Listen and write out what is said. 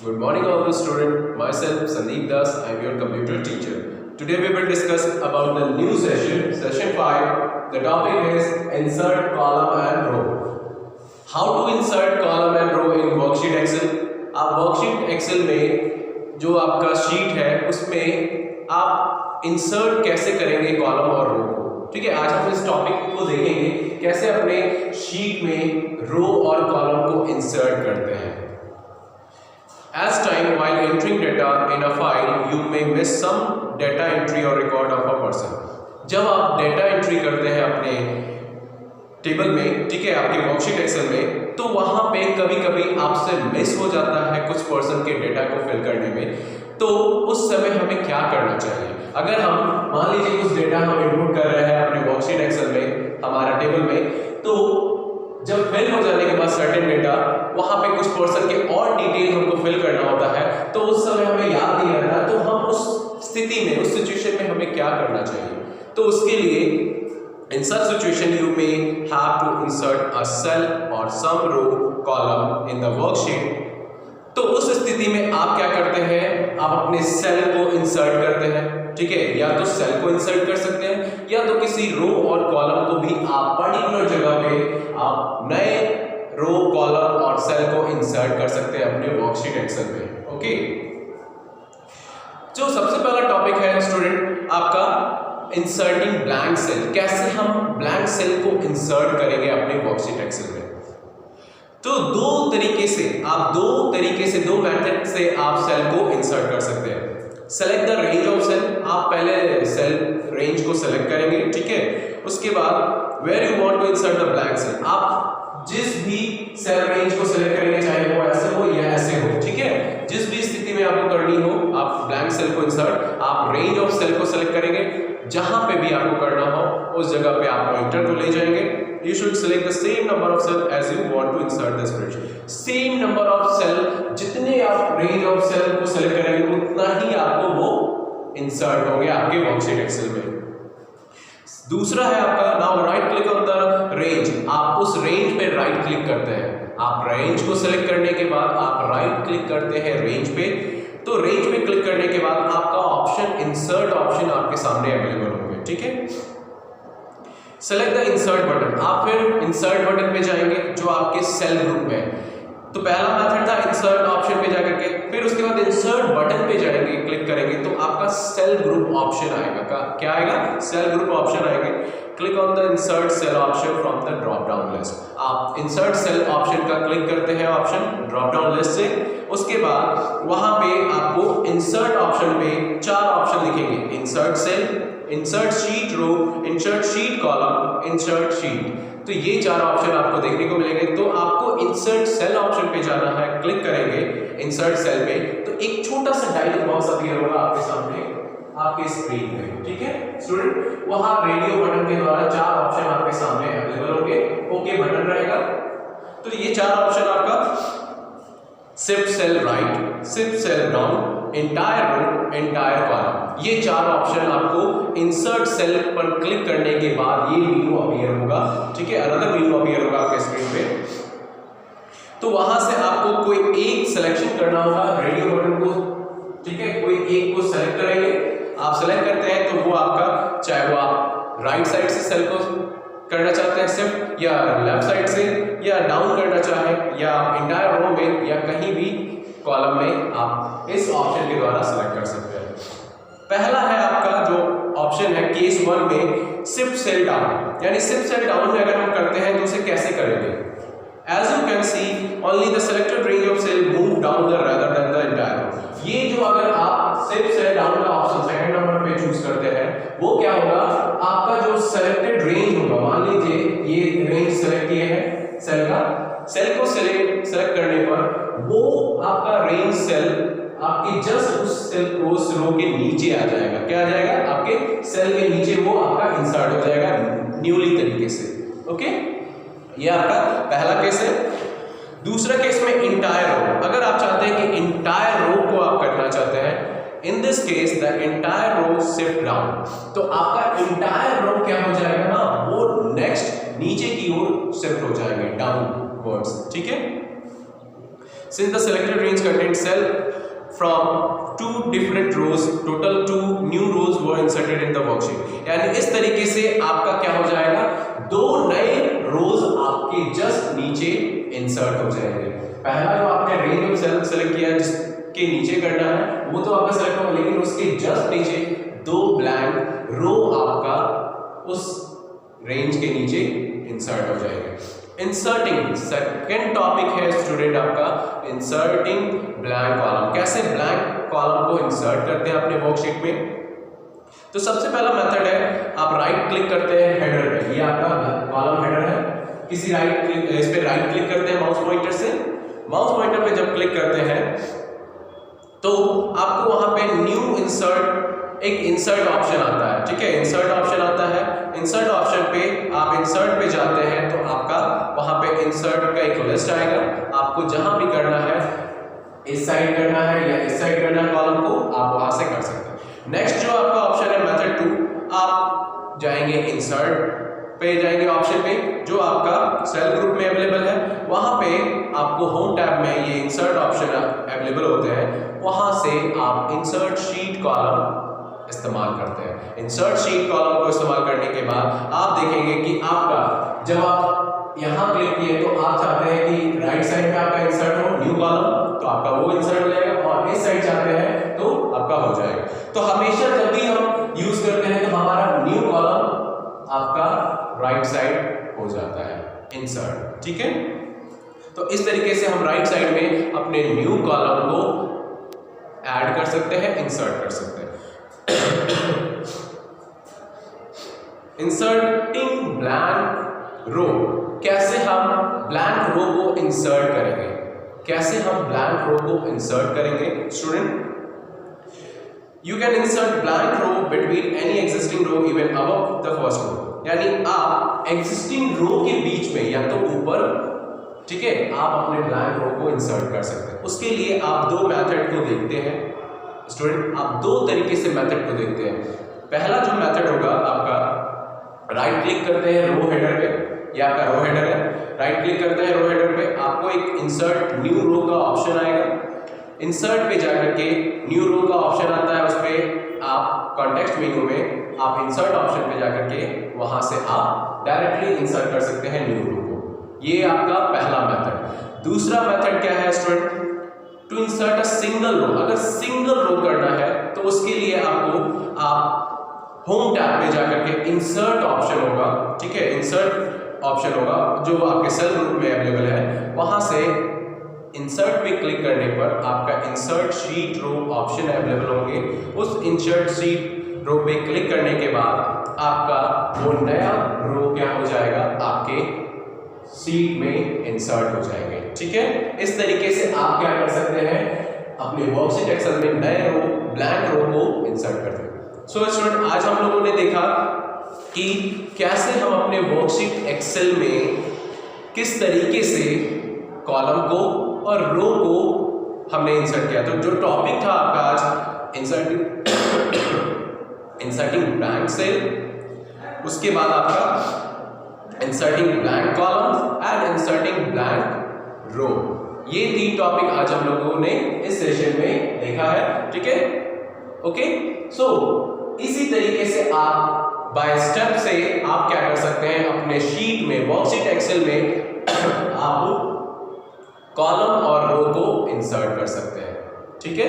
Good morning all the student. Myself Sandeep Das. I am your computer teacher. Today we will discuss about the new session 5. The topic is insert column and row. How to insert column and row in worksheet Excel? आप worksheet Excel में जो आपका sheet है उसमें आप insert कैसे करेंगे column और रो को। ठीक है, आज हम इस टॉपिक को देखेंगे कैसे अपने शीट में रो और कॉलम को इंसर्ट करते हैं। As time while entering data in a file, you may miss some data entry or record of a person. जब आप डेटा एंट्री करते हैं अपने टेबल में, ठीक है, आपके वर्कशीट एक्सेल में, तो वहां पे कभी-कभी आपसे मिस हो जाता है कुछ पर्सन के डेटा को फिल करने में। तो उस समय हमें क्या करना चाहिए? अगर हम मान लीजिए कुछ डेटा हम इनपुट कर रहे हैं अपने वर्कशीट एक्सेल में, हमारा टेबल में, तो जब फिल हो जाने के बाद सर्टेन डेटा वहां पे कुछ पर्सन के और डिटेल हमको फिल करना होता है, तो उस समय हमें याद नहीं रहता, तो हम उस स्थिति में, उस सिचुएशन में हमें क्या करना चाहिए? तो उसके लिए in such situation you may have to insert a cell or some row column in the worksheet. तो उस स्थिति में आप क्या करते हैं? आप अपने सेल को इंसर्ट करते हैं, ठीक है, या तो सेल को इंसर्ट कर सकते हैं या तो किसी रो और कॉलम को भी आप पर्टिकुलर जगह पे आप नए रो कॉलम और सेल को इंसर्ट कर सकते हैं अपने वर्कशीट एक्सेल में। ओके, जो सबसे पहला टॉपिक है स्टूडेंट आपका इंसर्टिंग ब्लैंक सेल। कैसे हम ब्लैंक सेल को इंसर्ट करेंगे अपने वर्कशीट एक्सेल में? तो दो तरीके से दो मेथड से आप सेल को इंसर्ट कर सकते हैं। Select the range of cell. आप पहले सेल रेंज को सेलेक्ट करेंगे, ठीक है, उसके बाद where you want to insert the blank cell, आप जिस भी सेल रेंज को सेलेक्ट करेंगे, चाहे वो ऐसे हो या ऐसे हो, ठीक है, जिस भी स्थिति में आपको करनी हो आप ब्लैंक सेल को इंसर्ट, आप रेंज ऑफ सेल को सेलेक्ट करेंगे, जहां पे भी आपको करना हो उस जगह पे आप पॉइंटर को ले जाएंगे। You should select the same number of cell as you want to insert the spreadsheet. Same number of cell, जितने आप range of cell को select करेंगे उतना ही आपको वो insert होंगे आपके worksheet Excel में। दूसरा है आपका now right click on the range। आप उस range पे right click करते हैं। आप range को select करने के बाद आप right click करते हैं range पे, तो range पे click करने के बाद आपका ऑप्शन insert ऑप्शन आपके सामने अवेलेबल होंगे, ठीक है। Select the insert button. आप फिर इंसर्ट बटन पे जाएंगे जो आपके सेल ग्रुप में है। तो पहला मेथड था इंसर्ट ऑप्शन पे जाकर के, फिर उसके बाद इंसर्ट बटन पे जाएंगे, क्लिक करेंगे तो आपका सेल ग्रुप ऑप्शन आएगा। क्या आएगा? सेल ग्रुप ऑप्शन आएंगे। Click on the insert cell option from the drop down list. आप इंसर्ट सेल ऑप्शन का क्लिक करते हैं ऑप्शन ड्रॉप डाउन लिस्ट से, उसके बाद वहां पे आपको इंसर्ट ऑप्शन पे 4 ऑप्शन दिखेंगे, insert cell, insert sheet row, insert sheet column, insert sheet. तो ये 4 ऑप्शन आपको देखने को मिलेंगे। तो आपको इंसर्ट सेल ऑप्शन पे जाना है, क्लिक करेंगे इंसर्ट सेल पे, तो एक छोटा सा डायलॉग बॉक्स अपीयर होगा आपके सामने आपके स्क्रीन पे, ठीक है स्टूडेंट। वहां रेडियो बटन के द्वारा 4 ऑप्शन आपके सामने अवेलेबल होंगे, ओके बटन रहेगा। तो ये 4 ऑप्शन आपका shift cell right, shift cell down, entire row, entire column, ये 4 ऑप्शन आपको इंसर्ट सेल पर क्लिक करने के बाद ये मेनू अपीयर होगा, ठीक है, अनदर मेनू अपीयर होगा आपके स्क्रीन पे। तो वहां से आपको कोई एक सिलेक्शन करना होगा रेडियो बटन को, ठीक है, कोई एक को सेलेक्ट करेंगे। आप सेलेक्ट करते हैं तो वो आपका, चाहे वो आप राइट साइड से सेल को करना चाहते हैं शिफ्ट, या लेफ्ट साइड से, या डाउन करना चाहें, या इंटायर रो में, या कहीं भी कॉलम में आप इस ऑप्शन के द्वारा सेलेक्ट कर सकते हैं। पहला है आपका जो ऑप्शन है केस 1 में शिफ्ट सेल डाउन, यानी शिफ्ट सेल डाउन में अगर हम करते हैं तो उसे कैसे करेंगे? As you can see, only the selected range of cell move down the rather than the entire. ये जो अगर आप शिफ्ट सेल डाउन का ऑप्शन सेकंड नंबर पे चूज करते हैं, वो क्या होगा? आपका जो सेलेक्टेड रेंज होगा, मान लीजिए ये रेंज सेलेक्ट किए हैं सेल का, सेल को सेलेक्ट करने पर वो आपका रेंज सेल आपके जस्ट उस रो के नीचे आ जाएगा। क्या आ जाएगा? आपके सेल के नीचे वो आपका इंसर्ट हो जाएगा न्यूली तरीके से। ओके, ये आपका पहला केस है। दूसरा केस में इंटायर रो, अगर आप चाहते हैं कि इंटायर रो को आप करना चाहते हैं, in this case the entire row shift down, तो आपका इंटायर रो क्या हो जाएगा ना, वो नेक्स्ट नीचे की ओर शिफ्ट हो जाएंगे डाउनवर्ड्स, ठीक है। Since the selected range contains cell from 2 different rows, total 2 new rows were inserted in the worksheet. यानी इस तरीके से आपका क्या हो जाएगा, 2 नए रोज आपके जस्ट नीचे इंसर्ट हो जाएंगे। पहला जो आपने रेंज ऑफ सेल सेलेक्ट किया जिसके नीचे करना है वो तो आपका सेलेक्ट होगा, लेकिन उसके जस्ट नीचे 2 ब्लैंक रो आपका उस रेंज के नीचे इंसर्ट हो जाएंगे। इंसर्टिंग सेकंड टॉपिक है स्टूडेंट आपका इंसर्टिंग ब्लैंक कॉलम। कैसे ब्लैंक कॉलम को इंसर्ट करते हैं अपने वर्कशीट में? तो सबसे पहला मेथड है, आप राइट क्लिक करते हैं हेडर पे, ये आपका कॉलम हेडर है, किसी राइट क्लिक इस पे राइट क्लिक करते हैं माउस पॉइंटर से। माउस पॉइंटर पे जब क्लिक करते हैं तो आपको वहां पे न्यू इंसर्ट एक इंसर्ट ऑप्शन आता है, ठीक है, इंसर्ट ऑप्शन आता है। इंसर्ट ऑप्शन पे आप इंसर्ट पे जाते हैं तो आपका वहां पे इंसर्ट का एक लिस्ट आएगा, आपको जहां भी करना है, इस साइड करना है या इस साइड करना है कॉलम को, आप वहां से कर सकते हैं। नेक्स्ट जो आपका ऑप्शन है मेथड 2, आप जाएंगे इंसर्ट पे, जाएंगे ऑप्शन पे जो आपका सेल ग्रुप में अवेलेबल है, वहां पे आपको होम टैब में ये इंसर्ट ऑप्शन अवेलेबल होते हैं, वहां से आप इंसर्ट शीट कॉलम इस्तेमाल करते हैं। इंसर्ट शीट कॉलम को इस्तेमाल करने के बाद आप देखेंगे कि आपका जब आप यहां क्लिक किए तो आप चाहते हैं कि राइट साइड में आपका इंसर्ट हो न्यू कॉलम, तो आपका वो इंसर्ट हो जाएगा, और इस साइड चाहते हैं तो आपका हो जाएगा। तो हमेशा जब भी हम यूज करते हैं तो हमारा न्यू कॉलम आपका राइट साइड हो जाता है इंसर्ट, ठीक है। तो इस तरीके से हम राइट साइड में अपने न्यू कॉलम को ऐड कर सकते हैं, इंसर्ट कर सकते हैं। इंसर्टिंग ब्लैंक रो, कैसे हम ब्लैंक रो को इंसर्ट करेंगे, कैसे हम ब्लैंक रो को इंसर्ट करेंगे student? You can insert blank row between any existing row even above the first row. यानी आप एग्जिस्टिंग रो के बीच में या तो ऊपर, ठीक है, आप अपने ब्लैंक रो को इंसर्ट कर सकते हैं। उसके लिए आप 2 मेथड को देखते हैं स्टूडेंट, आप 2 तरीके से मेथड को देखते हैं। पहला जो मेथड होगा आपका, राइट क्लिक करते हैं रो हेडर पे, ये आपका रो हेडर है, राइट क्लिक करते हैं रो हेडर पे, आपको एक इंसर्ट न्यू रो का ऑप्शन आएगा। इंसर्ट पे जाकर के न्यू रो का ऑप्शन आता है, उस पर आप कॉन्टेक्स्ट मेनू में आप इंसर्ट ऑप्शन पे जाकर के वहां से आप डायरेक्टली इंसर्ट कर सकते हैं न्यू रो को। ये आपका पहला मेथड। दूसरा मेथड क्या है student? To insert a single row. अगर सिंगल रो करना है तो उसके लिए आपको आप होम टैब पे जाकर के इंसर्ट ऑप्शन होगा, ठीक है, इंसर्ट ऑप्शन होगा जो आपके सेल ग्रुप में अवेलेबल है, वहां से इंसर्ट पे क्लिक करने पर आपका इंसर्ट शीट रो ऑप्शन अवेलेबल होंगे। उस इंसर्ट शीट रो पे क्लिक करने के बाद आपका वो नया रो क्या हो जाएगा, आपके शीट में इंसर्ट हो जाएंगे, ठीक है। इस तरीके से आप क्या कर सकते हैं, अपने वर्कशीट एक्सेल में नए रो, ब्लैंक रो को इंसर्ट करते हैं। सो स्टूडेंट, आज हम लोगों ने देखा कि कैसे हम अपने वर्कशीट एक्सेल में किस तरीके से कॉलम को और रो को हमने इंसर्ट किया। तो जो टॉपिक था आपका आज इंसर्टिंग ब्लैंक सेल, उसके बाद आपका inserting blank columns and inserting blank row, ये 3 टॉपिक आज हम लोगों ने इस सेशन में देखा है, ठीक है, ओके। सो इसी तरीके से आप बाय स्टेप से आप क्या कर सकते हैं, अपने शीट में, वर्कशीट एक्सेल में आप कॉलम और रो को इंसर्ट कर सकते हैं, ठीक है।